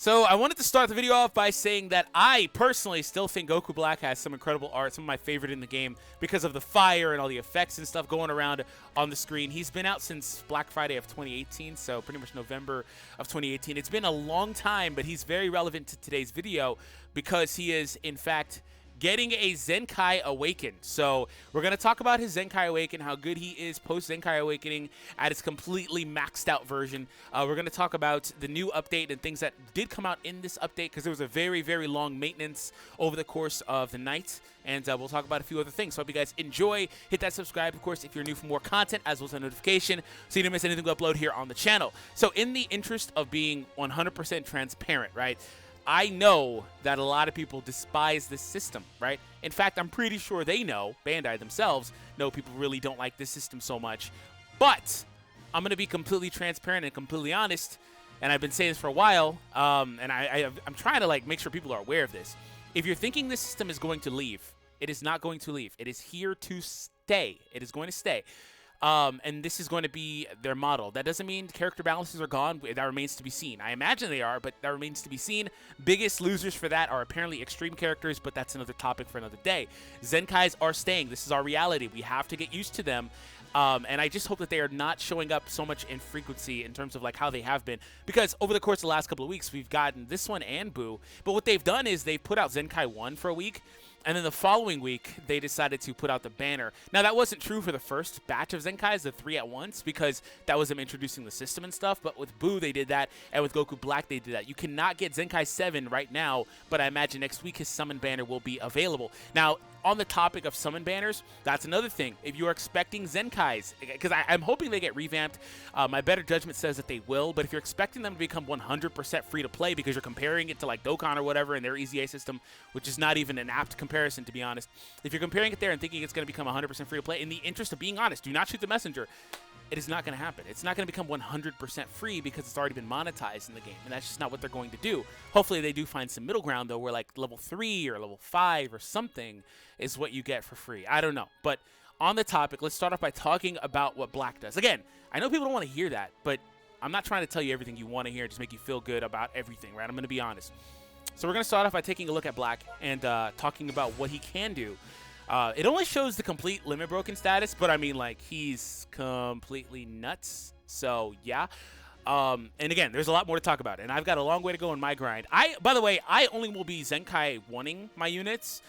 So I wanted to start the video off by saying that I personally still think Goku Black has some incredible art, some of my favorite in the game, because of the fire and all the effects and stuff going around on the screen. He's been out since Black Friday of 2018, so pretty much November of 2018. It's been a long time, but he's very relevant to today's video because he is, in fact, getting a Zenkai Awaken. So we're going to talk about his Zenkai Awaken, how good he is post Zenkai Awakening at his completely maxed out version. We're going to talk about the new update and things that did come out in this update, because there was a very, very long maintenance over the course of the night. And we'll talk about a few other things. So I hope you guys enjoy. Hit that subscribe, of course, if you're new for more content, as well as a notification, so you don't miss anything we upload here on the channel. So in the interest of being 100% transparent, right? I know that a lot of people despise this system, right? In fact, I'm pretty sure they know, Bandai themselves know, people really don't like this system so much. But I'm going to be completely transparent and completely honest, and I've been saying this for a while, and I'm trying to make sure people are aware of this. If you're thinking this system is going to leave, it is not going to leave. It is here to stay. It is going to stay. And this is going to be their model. That doesn't mean character balances are gone. That remains to be seen. I imagine they are, but that remains to be seen. Biggest losers for that are apparently extreme characters, but that's another topic for another day. Zenkais are staying. This is our reality. We have to get used to them. And I just hope that they are not showing up so much in frequency in terms of how they have been. Because over the course of the last couple of weeks, we've gotten this one and Boo. But what they've done is they've put out Zenkai 1 for a week. And then the following week, they decided to put out the banner. Now, that wasn't true for the first batch of Zenkais, the 3 at once, because that was them introducing the system and stuff. But with Boo, they did that, and with Goku Black, they did that. You cannot get Zenkai 7 right now, but I imagine next week his summon banner will be available. Now, on the topic of summon banners, that's another thing. If you're expecting Zenkais, because I'm hoping they get revamped, my better judgment says that they will, but if you're expecting them to become 100% free to play because you're comparing it to Dokkan or whatever in their EZA system, which is not even an apt comparison, to be honest. If you're comparing it there and thinking it's going to become 100% free to play, in the interest of being honest, do not shoot the messenger. It is not going to happen. It's not going to become 100% free because it's already been monetized in the game, and that's just not what they're going to do. Hopefully they do find some middle ground, though, where level 3 or level 5 or something is what you get for free. I don't know. But on the topic, let's start off by talking about what Black does. Again, I know people don't want to hear that, but I'm not trying to tell you everything you want to hear, just make you feel good about everything, right? I'm going to be honest. So we're going to start off by taking a look at Black and talking about what he can do. It only shows the complete limit broken status, but I mean, he's completely nuts. So yeah. And again, there's a lot more to talk about, and I've got a long way to go in my grind. By the way, I only will be Zenkai 1-ing my units.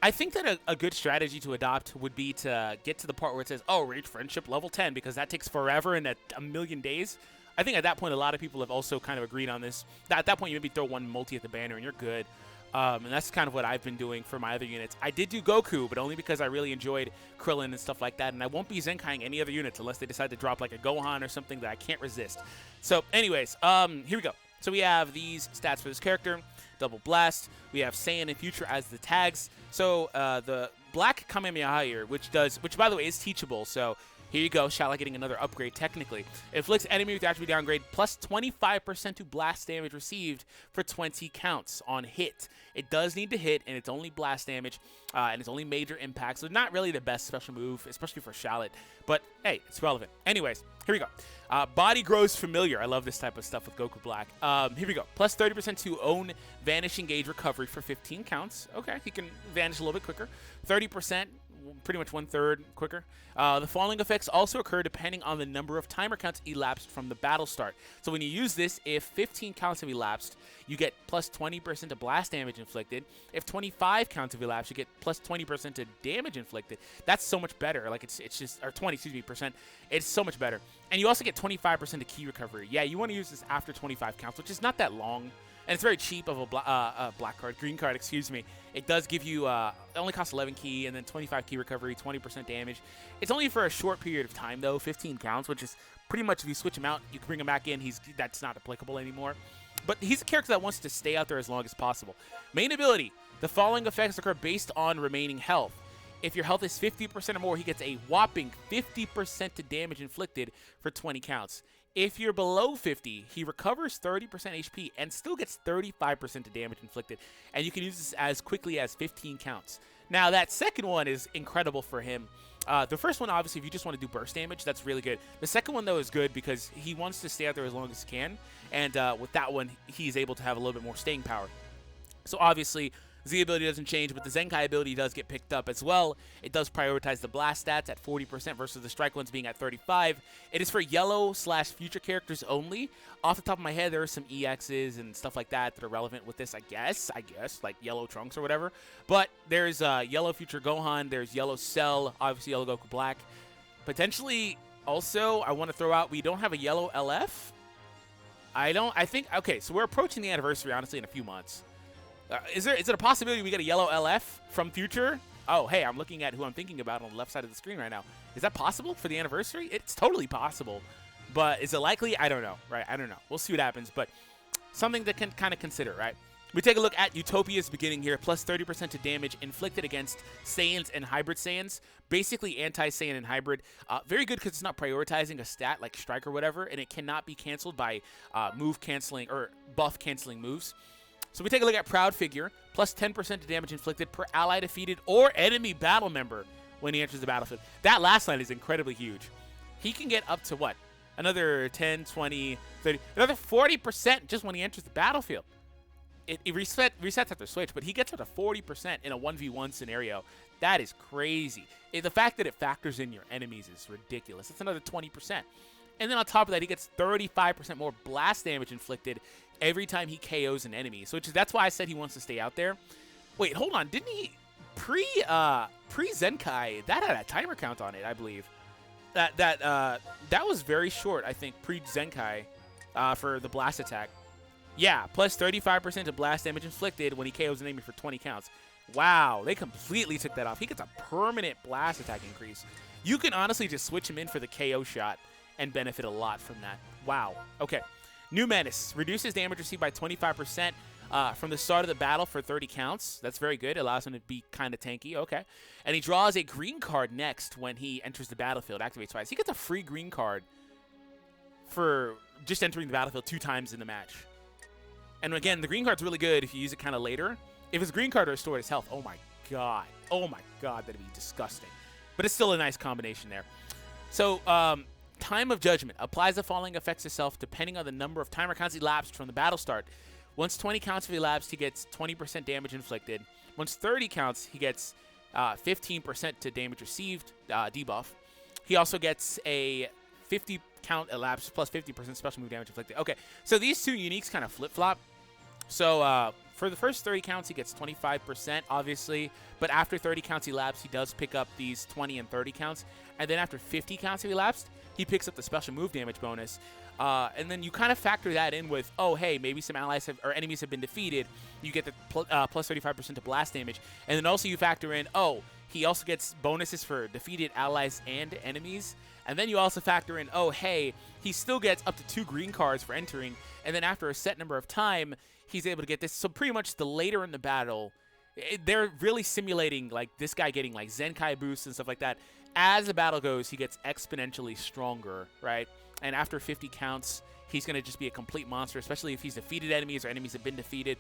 I think that a good strategy to adopt would be to get to the part where it says, oh, reach friendship level 10, because that takes forever and a million days. I think at that point, a lot of people have also kind of agreed on this. At that point, you maybe throw one multi at the banner and you're good. And that's kind of what I've been doing for my other units. I did do Goku, but only because I really enjoyed Krillin and stuff like that. And I won't be Zenkaiing any other units unless they decide to drop a Gohan or something that I can't resist. So anyways, here we go. So we have these stats for this character. Double Blast. We have Saiyan and Future as the tags. So the Black Kamehameha here, which by the way is teachable. So here you go, Shala getting another upgrade technically. Inflicts enemy with attribute downgrade plus 25% to blast damage received for 20 counts on hit. It does need to hit, and it's only blast damage, and it's only major impact, so not really the best special move, especially for Charlotte, but hey, it's relevant. Anyways, here we go. Body grows familiar. I love this type of stuff with Goku Black. Here we go. Plus 30% to own Vanish Engage recovery for 15 counts. Okay, he can vanish a little bit quicker. 30%. Pretty much 1/3 quicker. The following effects also occur depending on the number of timer counts elapsed from the battle start. So when you use this, if 15 counts have elapsed, you get plus 20% to blast damage inflicted. If 25 counts have elapsed, you get plus 20% to damage inflicted. That's so much better. It's just, or 20, excuse me, percent. It's so much better. And you also get 25% to key recovery. Yeah, you want to use this after 25 counts, which is not that long. And it's very cheap of a green card, excuse me. It does give you, it only costs 11 key and then 25 key recovery, 20% damage. It's only for a short period of time though, 15 counts, which is pretty much if you switch him out, you can bring him back in, that's not applicable anymore. But he's a character that wants to stay out there as long as possible. Main ability, the following effects occur based on remaining health. If your health is 50% or more, he gets a whopping 50% to damage inflicted for 20 counts. If you're below 50, he recovers 30% HP and still gets 35% to damage inflicted. And you can use this as quickly as 15 counts. Now, that second one is incredible for him. The first one, obviously, if you just want to do burst damage, that's really good. The second one, though, is good because he wants to stay out there as long as he can. And with that one, he's able to have a little bit more staying power. So, obviously, Z ability doesn't change, but the Zenkai ability does get picked up as well. It does prioritize the blast stats at 40% versus the strike ones being at 35%. It is for yellow/future characters only. Off the top of my head, there are some EXs and stuff like that that are relevant with this, I guess, like yellow Trunks or whatever. But there's yellow future Gohan, there's yellow Cell, obviously yellow Goku Black. Potentially, also, I want to throw out, we don't have a yellow LF. Okay, so we're approaching the anniversary, honestly, in a few months. Is it a possibility we get a yellow LF from future? Oh, hey, I'm looking at who I'm thinking about on the left side of the screen right now. Is that possible for the anniversary? It's totally possible. But is it likely? I don't know, right? I don't know. We'll see what happens, but something that can kind of consider, right? We take a look at Utopia's beginning here, plus 30% to damage inflicted against Saiyans and Hybrid Saiyans. Basically anti-Saiyan and Hybrid. Very good because it's not prioritizing a stat like Strike or whatever, and it cannot be canceled by move canceling or buff canceling moves. So we take a look at Proud Figure, plus 10% to damage inflicted per ally defeated or enemy battle member when he enters the battlefield. That last line is incredibly huge. He can get up to what? Another 10, 20, 30, another 40% just when he enters the battlefield. It resets after switch, but he gets up to 40% in a 1v1 scenario. That is crazy. The fact that it factors in your enemies is ridiculous. It's another 20%. And then on top of that, he gets 35% more blast damage inflicted every time he KOs an enemy. So that's why I said he wants to stay out there. Wait, hold on. Didn't he pre-Zenkai, that had a timer count on it, I believe. That was very short, I think, pre-Zenkai for the blast attack. Yeah, plus 35% of blast damage inflicted when he KOs an enemy for 20 counts. Wow, they completely took that off. He gets a permanent blast attack increase. You can honestly just switch him in for the KO shot and benefit a lot from that. Wow. Okay. New Menace. Reduces damage received by 25% from the start of the battle for 30 counts. That's very good. It allows him to be kind of tanky. Okay. And he draws a green card next when he enters the battlefield. Activates twice. He gets a free green card for just entering the battlefield 2 times in the match. And again, the green card's really good if you use it kind of later. If his green card restored his health, oh my god. Oh my god, that'd be disgusting. But it's still a nice combination there. So, Time of Judgment applies the following effects itself depending on the number of timer counts elapsed from the battle start. Once 20 counts have elapsed, he gets 20% damage inflicted. Once 30 counts, he gets 15% to damage received debuff. He also gets a 50 count elapsed plus 50% special move damage inflicted. Okay, so these two uniques kind of flip-flop. So for the first 30 counts, he gets 25%, obviously. But after 30 counts elapsed, he does pick up these 20 and 30 counts. And then after 50 counts have elapsed, he picks up the special move damage bonus. And then you kind of factor that in with, oh, hey, maybe some allies or enemies have been defeated. You get the plus 35% to blast damage. And then also you factor in, oh, he also gets bonuses for defeated allies and enemies. And then you also factor in, oh, hey, he still gets up to 2 green cards for entering. And then after a set number of time, he's able to get this. So pretty much the later in the battle, they're really simulating like this guy getting like Zenkai boosts and stuff like that. As the battle goes, he gets exponentially stronger, right? And after 50 counts, he's going to just be a complete monster, especially if he's defeated enemies or enemies have been defeated.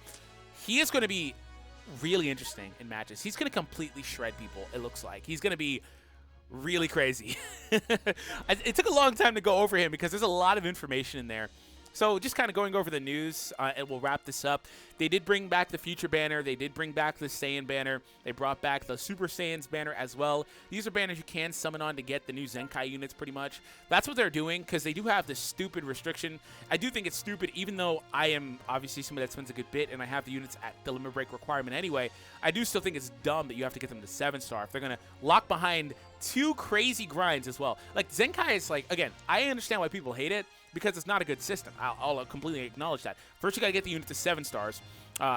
He is going to be really interesting in matches. He's going to completely shred people, it looks like. He's going to be really crazy. It took a long time to go over him because there's a lot of information in there. So just kind of going over the news, and we'll wrap this up. They did bring back the Future Banner. They did bring back the Saiyan Banner. They brought back the Super Saiyans Banner as well. These are banners you can summon on to get the new Zenkai units pretty much. That's what they're doing because they do have this stupid restriction. I do think it's stupid even though I am obviously somebody that spends a good bit and I have the units at the limit break requirement anyway. I do still think it's dumb that you have to get them to 7-star if they're going to lock behind 2 crazy grinds as well. Like Zenkai is like, again, I understand why people hate it. Because it's not a good system. I'll completely acknowledge that. First, you got to get the unit to 7 stars,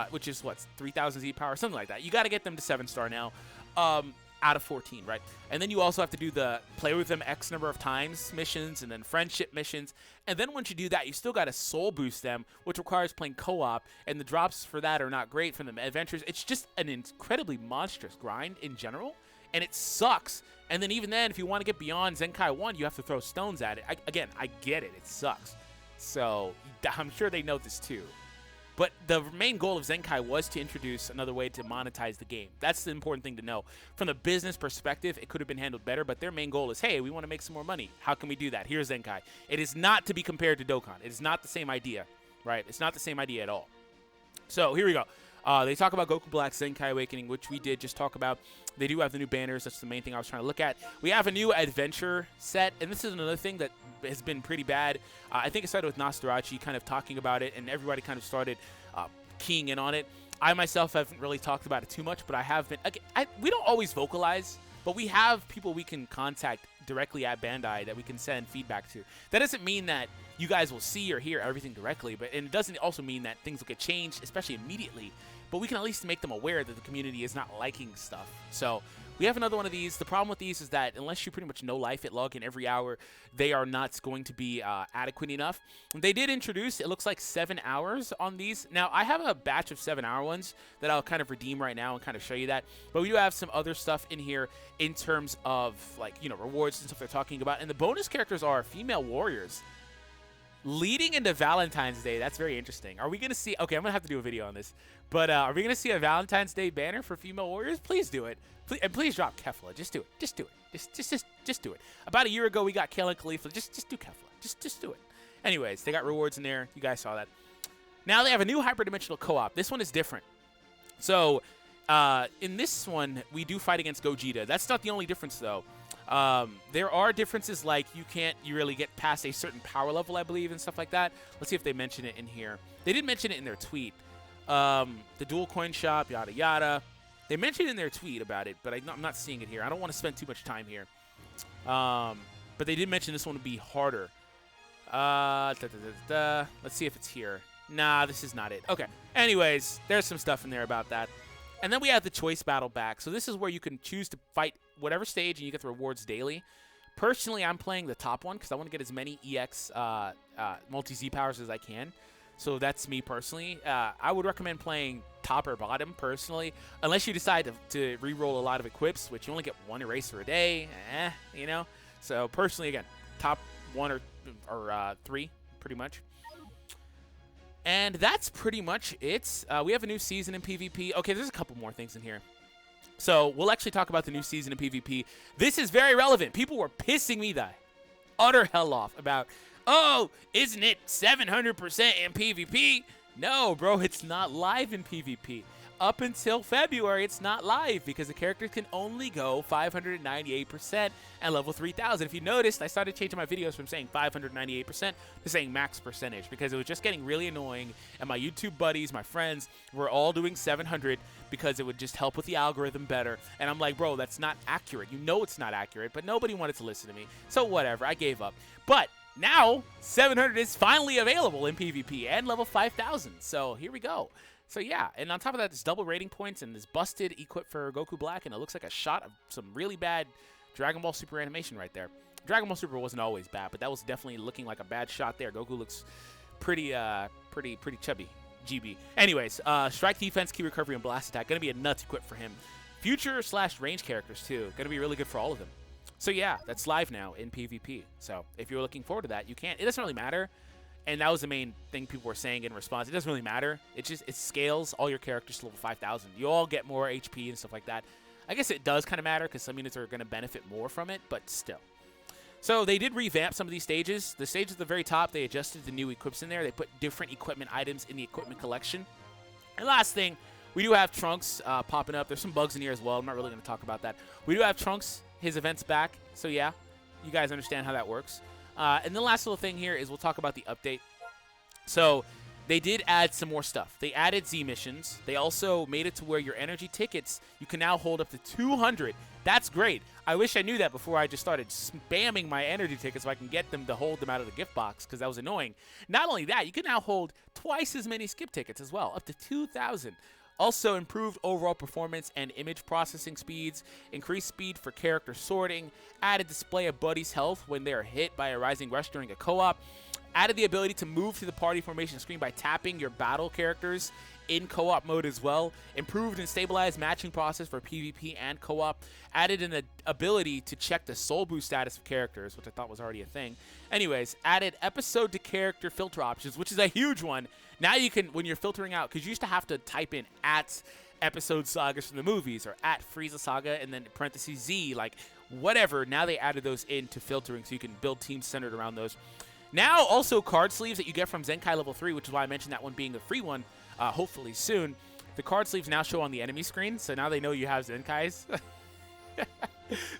which is, what, 3,000 Z power, something like that. You got to get them to 7-star now out of 14, right? And then you also have to do the play with them X number of times missions and then friendship missions. And then once you do that, you still got to soul boost them, which requires playing co-op. And the drops for that are not great from the adventures. It's just an incredibly monstrous grind in general. And it sucks. And then even then, if you want to get beyond Zenkai 1, you have to throw stones at it. Again, I get it. It sucks. So I'm sure they know this too. But the main goal of Zenkai was to introduce another way to monetize the game. That's the important thing to know. From the business perspective, it could have been handled better, but their main goal is, hey, we want to make some more money. How can we do that? Here's Zenkai. It is not to be compared to Dokkan. It is not the same idea, right? It's not the same idea at all. So here we go. They talk about Goku Black Zenkai Awakening, which we did just talk about. They do have the new banners. That's the main thing I was trying to look at. We have a new adventure set, and this is another thing that has been pretty bad. I think it started with Nostarachi kind of talking about it, and everybody kind of started keying in on it. I myself haven't really talked about it too much, but I have been. We don't always vocalize, but we have people we can contact directly at Bandai that we can send feedback to. That doesn't mean that you guys will see or hear everything directly, and it doesn't also mean that things will get changed, especially immediately. But we can at least make them aware that the community is not liking stuff. So we have another one of these. The problem with these is that unless you pretty much know life at log in every hour, they are not going to be adequate enough. They did introduce, it looks like 7 hours on these. Now, I have a batch of 7-hour ones that I'll kind of redeem right now and kind of show you that. But we do have some other stuff in here in terms of, like, you know, rewards and stuff they're talking about. And the bonus characters are female warriors. Leading into Valentine's Day, that's very interesting. Are we going to see... Okay, I'm going to have to do a video on this. But are we going to see a Valentine's Day banner for female warriors? Please do it. And please drop Kefla. Just do it. Just do it. Just do it. About a year ago, we got Kale Khalifa. Just do Kefla. Just do it. Anyways, they got rewards in there. You guys saw that. Now they have a new Hyperdimensional Co-op. This one is different. So, in this one, we do fight against Gogeta. That's not the only difference, though. There are differences, like you really get past a certain power level, I believe, and stuff like that. Let's see if they mention it in here. They did mention it in their tweet. The dual coin shop, yada yada. They mentioned in their tweet about it, but I'm not seeing it here. I don't want to spend too much time here. But they did mention this one would be harder. Let's see if it's here. Nah, this is not it. Okay. Anyways, there's some stuff in there about that. And then we have the choice battle back. So this is where you can choose to fight whatever stage, and you get the rewards daily. Personally, I'm playing the top one because I want to get as many EX multi-Z powers as I can. So that's me personally. I would recommend playing top or bottom personally, unless you decide to re-roll a lot of equips, which you only get one eraser a day, you know. So personally, again, top 1 or 3, pretty much. And that's pretty much it. We have a new season in PvP. Okay, there's a couple more things in here. So we'll actually talk about the new season in PvP. This is very relevant. People were pissing me the utter hell off about, oh, isn't it 700% in PvP? No, bro, it's not live in PvP. Up until February, it's not live because the characters can only go 598% and level 3000. If you noticed, I started changing my videos from saying 598% to saying max percentage because it was just getting really annoying, and my YouTube buddies, my friends, were all doing 700 because it would just help with the algorithm better. And I'm like, bro, that's not accurate. You know it's not accurate, but nobody wanted to listen to me. So whatever, I gave up. But now 700 is finally available in PvP and level 5000. So here we go. So yeah, and on top of that, there's double rating points and this busted equip for Goku Black, and it looks like a shot of some really bad Dragon Ball Super animation right there. Dragon Ball Super wasn't always bad, but that was definitely looking like a bad shot there. Goku looks pretty chubby. GB. Anyways, strike defense, key recovery, and blast attack. Gonna be a nuts equip for him. Future/range characters too. Gonna be really good for all of them. So yeah, that's live now in PvP. So if you're looking forward to that, you can. It doesn't really matter. And that was the main thing people were saying in response. It doesn't really matter. It scales all your characters to level 5000. You all get more HP and stuff like that. I guess it does kind of matter because some units are going to benefit more from it, but still. So they did revamp some of these stages. The stage at the very top, they adjusted the new equips in there. They put different equipment items in the equipment collection. And last thing, we do have Trunks popping up. There's some bugs in here as well. I'm not really going to talk about that. We do have Trunks, his event's back. So yeah, you guys understand how that works. And the last little thing here is we'll talk about the update. So they did add some more stuff. They added Z missions. They also made it to where your energy tickets, you can now hold up to 200. That's great. I wish I knew that before I just started spamming my energy tickets so I can get them to hold them out of the gift box because that was annoying. Not only that, you can now hold twice as many skip tickets as well, up to 2,000. Also improved overall performance and image processing speeds, increased speed for character sorting, added display of buddies' health when they are hit by a rising rush during a co-op, Added the ability to move to the party formation screen by tapping your battle characters in co-op mode as well. Improved and stabilized matching process for PvP and co-op. Added an ability to check the soul boost status of characters, which I thought was already a thing. Anyways, added episode to character filter options, which is a huge one. Now you can, when you're filtering out, because you used to have to type in at episode sagas from the movies or at Frieza Saga and then parentheses Z, like whatever. Now they added those into filtering so you can build teams centered around those. Now also card sleeves that you get from Zenkai level 3, which is why I mentioned that one being the free one, hopefully soon. The card sleeves now show on the enemy screen, so now they know you have Zenkais.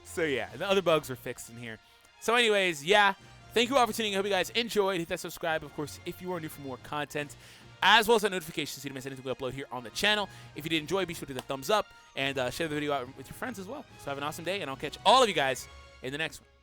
So yeah, the other bugs were fixed in here. So anyways, yeah, thank you all for tuning in. I hope you guys enjoyed. Hit that subscribe, of course, if you are new for more content, as well as that notification so you don't miss anything we upload here on the channel. If you did enjoy, be sure to hit that thumbs up and share the video out with your friends as well. So have an awesome day, and I'll catch all of you guys in the next one.